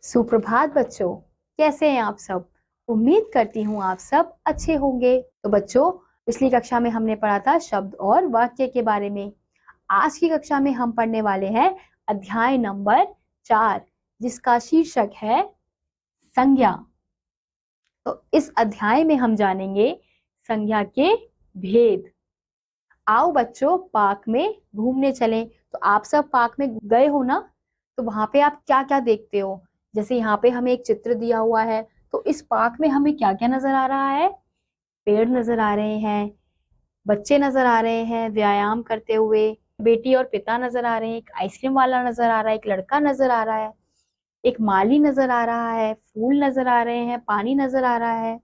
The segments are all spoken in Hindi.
सुप्रभात बच्चों, कैसे हैं आप सब। उम्मीद करती हूँ आप सब अच्छे होंगे। तो बच्चों, पिछली कक्षा में हमने पढ़ा था शब्द और वाक्य के बारे में। आज की कक्षा में हम पढ़ने वाले हैं अध्याय नंबर 4, जिसका शीर्षक है संज्ञा। तो इस अध्याय में हम जानेंगे संज्ञा के भेद। आओ बच्चों, पार्क में घूमने चलें। तो आप सब पार्क में गए हो ना, तो वहां पे आप क्या क्या देखते हो। जैसे यहाँ पे हमें एक चित्र दिया हुआ है, तो इस पार्क में हमें क्या क्या नजर आ रहा है। पेड़ नजर आ रहे हैं, बच्चे नजर आ रहे हैं व्यायाम करते हुए, बेटी और पिता नजर आ रहे हैं, एक आइसक्रीम वाला नजर आ रहा है, एक लड़का नजर आ रहा है, एक माली नजर आ रहा है, फूल नजर आ रहे हैं, पानी नजर आ रहा है।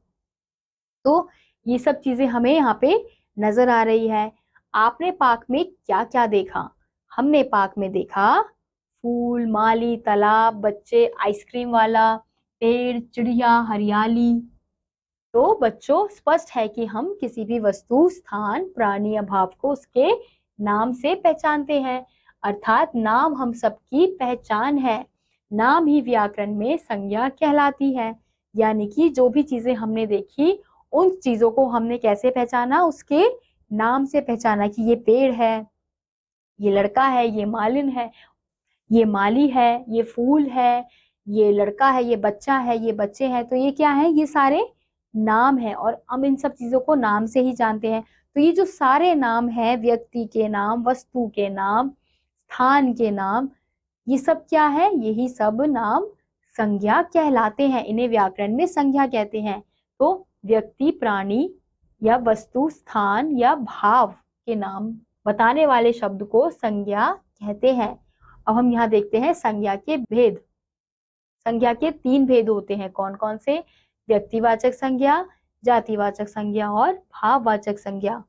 तो ये सब चीजें हमें यहाँ पे नजर आ रही है। आपने पार्क में क्या क्या देखा। हमने पार्क में देखा फूल, माली, तालाब, बच्चे, आइसक्रीम वाला, पेड़, चिड़िया, हरियाली। तो बच्चों, स्पष्ट है कि हम किसी भी वस्तु, स्थान, प्राणी या भाव को उसके नाम से पहचानते हैं, अर्थात नाम हम सबकी पहचान है। नाम ही व्याकरण में संज्ञा कहलाती है। यानी कि जो भी चीजें हमने देखी, उन चीजों को हमने कैसे पहचाना, उसके नाम से पहचाना कि ये पेड़ है, ये लड़का है, ये मालिन है, ये माली है, ये फूल है, ये लड़का है, ये बच्चा है, ये बच्चे हैं। तो ये क्या है, ये सारे नाम है और हम इन सब चीजों को नाम से ही जानते हैं। तो ये जो सारे नाम हैं, व्यक्ति के नाम, वस्तु के नाम, स्थान के नाम, ये सब क्या है, यही सब नाम संज्ञा कहलाते हैं। इन्हें व्याकरण में संज्ञा कहते हैं। तो व्यक्ति, प्राणी या वस्तु, स्थान या भाव के नाम बताने वाले शब्द को संज्ञा कहते हैं। अब हम यहाँ देखते हैं संज्ञा के भेद। संज्ञा के 3 भेद होते हैं। कौन कौन से। व्यक्तिवाचक संज्ञा, जातिवाचक संज्ञा और भाववाचक संज्ञा।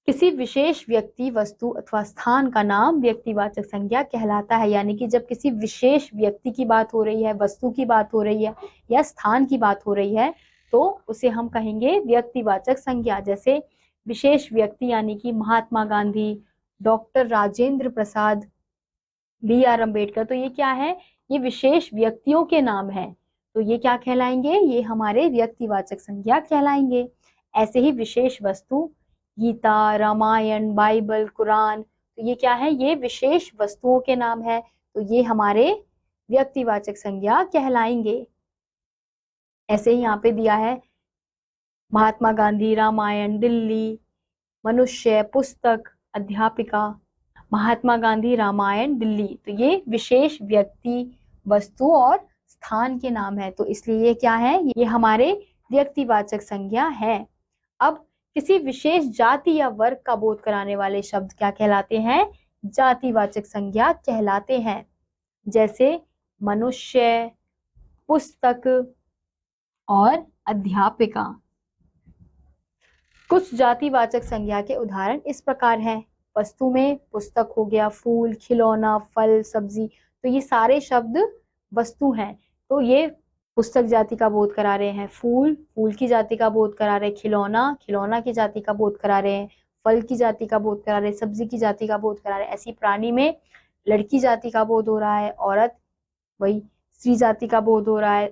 किसी विशेष व्यक्ति, वस्तु अथवा स्थान का नाम व्यक्तिवाचक संज्ञा कहलाता है। यानी कि जब किसी विशेष व्यक्ति की बात हो रही है, वस्तु की बात हो रही है या स्थान की बात हो रही है, तो उसे हम कहेंगे व्यक्तिवाचक संज्ञा। जैसे विशेष व्यक्ति यानी कि महात्मा गांधी, डॉक्टर राजेंद्र प्रसाद, BR अम्बेडकर। तो ये क्या है, ये विशेष व्यक्तियों के नाम है। तो ये क्या कहलाएंगे, ये हमारे व्यक्तिवाचक संज्ञा कहलाएंगे। ऐसे ही विशेष वस्तु, गीता, रामायण, बाइबल, कुरान, तो ये क्या है, ये विशेष वस्तुओं के नाम है। तो ये हमारे व्यक्तिवाचक संज्ञा कहलाएंगे। ऐसे ही यहाँ पे दिया है महात्मा गांधी, रामायण, दिल्ली, मनुष्य, पुस्तक, अध्यापिका। महात्मा गांधी, रामायण, दिल्ली, तो ये विशेष व्यक्ति, वस्तु और स्थान के नाम है। तो इसलिए ये क्या है, ये हमारे व्यक्तिवाचक संज्ञा है। अब किसी विशेष जाति या वर्ग का बोध कराने वाले शब्द क्या कहलाते हैं, जातिवाचक संज्ञा कहलाते हैं। जैसे मनुष्य, पुस्तक और अध्यापिका। कुछ जातिवाचक संज्ञा के उदाहरण इस प्रकार हैं। वस्तु में पुस्तक हो गया, फूल, खिलौना, फल, सब्जी, तो ये सारे शब्द वस्तु हैं। तो ये पुस्तक जाति का बोध करा रहे हैं, फूल फूल की जाति का बोध करा रहे हैं, खिलौना खिलौना की जाति का बोध करा रहे हैं, फल की जाति का बोध करा रहे हैं, सब्जी की जाति का बोध करा रहे हैं। ऐसी प्राणी में लड़की जाति का बोध हो रहा है, औरत वही स्त्री जाति का बोध हो रहा है,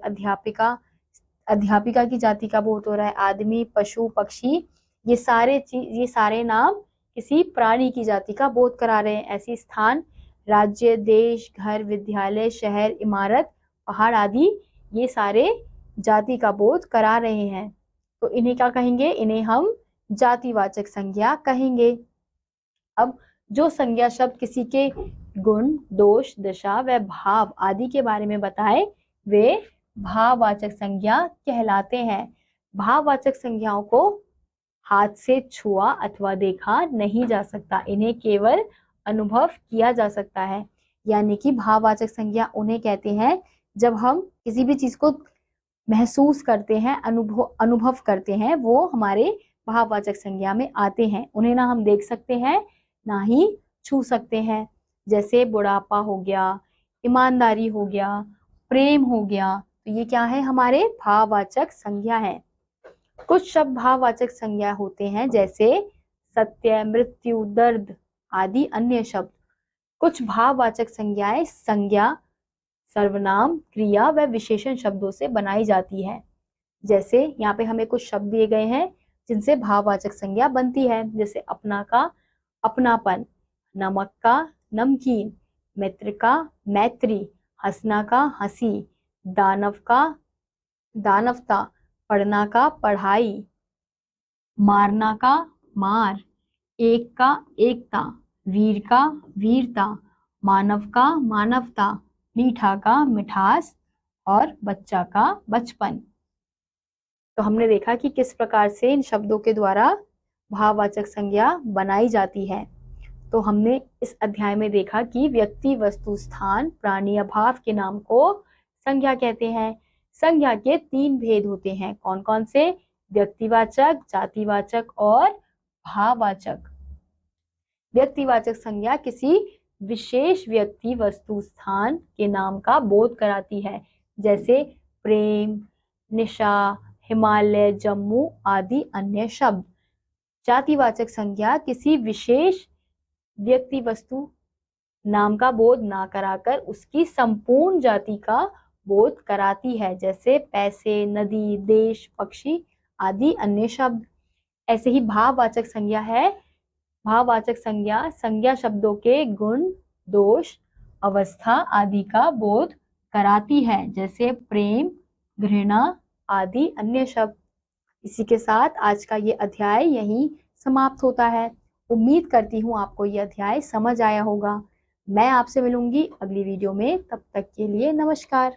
अध्यापिका की जाति का बोध हो रहा है, आदमी, पशु, पक्षी, ये सारे नाम किसी प्राणी की जाति का बोध करा रहे हैं। ऐसी स्थान, राज्य, देश, घर, विद्यालय, शहर, इमारत, पहाड़ आदि, ये सारे जाति का बोध करा रहे हैं। तो इन्हें क्या कहेंगे, इन्हें हम जातिवाचक संज्ञा कहेंगे। अब जो संज्ञा शब्द किसी के गुण, दोष, दशा व भाव आदि के बारे में बताए, वे भाववाचक संज्ञा कहलाते हैं। भाववाचक संज्ञाओं को हाथ से छुआ अथवा देखा नहीं जा सकता, इन्हें केवल अनुभव किया जा सकता है। यानी कि भाववाचक संज्ञा उन्हें कहते हैं जब हम किसी भी चीज को महसूस करते हैं, अनुभव करते हैं, वो हमारे भाववाचक संज्ञा में आते हैं। उन्हें ना हम देख सकते हैं, ना ही छू सकते हैं। जैसे बुढ़ापा हो गया, ईमानदारी हो गया, प्रेम हो गया, तो ये क्या है, हमारे भाववाचक संज्ञा है। कुछ शब्द भाववाचक संज्ञा होते हैं, जैसे सत्य, मृत्यु, दर्द आदि अन्य शब्द। कुछ भाववाचक संज्ञाएं संज्ञा सर्वनाम, क्रिया व विशेषण शब्दों से बनाई जाती है। जैसे यहाँ पे हमें कुछ शब्द दिए गए हैं जिनसे भाववाचक संज्ञा बनती है, जैसे अपना का अपनापन, नमक का नमकीन, मित्र का मैत्री, हंसना का हंसी, दानव का दानवता, पढ़ना का पढ़ाई, मारना का मार, एक का एकता, वीर का वीरता, मानव का मानवता, मीठा का मिठास और बच्चा का बचपन। तो हमने देखा कि किस प्रकार से इन शब्दों के द्वारा भाववाचक संज्ञा बनाई जाती है। तो हमने इस अध्याय में देखा कि व्यक्ति, वस्तु, स्थान, प्राणी या भाव के नाम को संज्ञा कहते हैं। संज्ञा के 3 भेद होते हैं। कौन कौन से? व्यक्तिवाचक, जातिवाचक और भाववाचक। व्यक्तिवाचक संज्ञा किसी विशेष व्यक्ति, वस्तु, स्थान के नाम का बोध कराती है, जैसे प्रेम, निशा, हिमालय, जम्मू आदि अन्य शब्द। जातिवाचक संज्ञा किसी विशेष व्यक्ति, वस्तु, नाम का बोध ना कराकर उसकी संपूर्ण जाति का बोध कराती है, जैसे पैसे, नदी, देश, पक्षी आदि अन्य शब्द। ऐसे ही भाववाचक संज्ञा है। भाववाचक संज्ञा संज्ञा शब्दों के गुण, दोष, अवस्था आदि का बोध कराती है, जैसे प्रेम, घृणा आदि अन्य शब्द। इसी के साथ आज का ये अध्याय यहीं समाप्त होता है। उम्मीद करती हूँ आपको ये अध्याय समझ आया होगा। मैं आपसे मिलूंगी अगली वीडियो में। तब तक के लिए नमस्कार।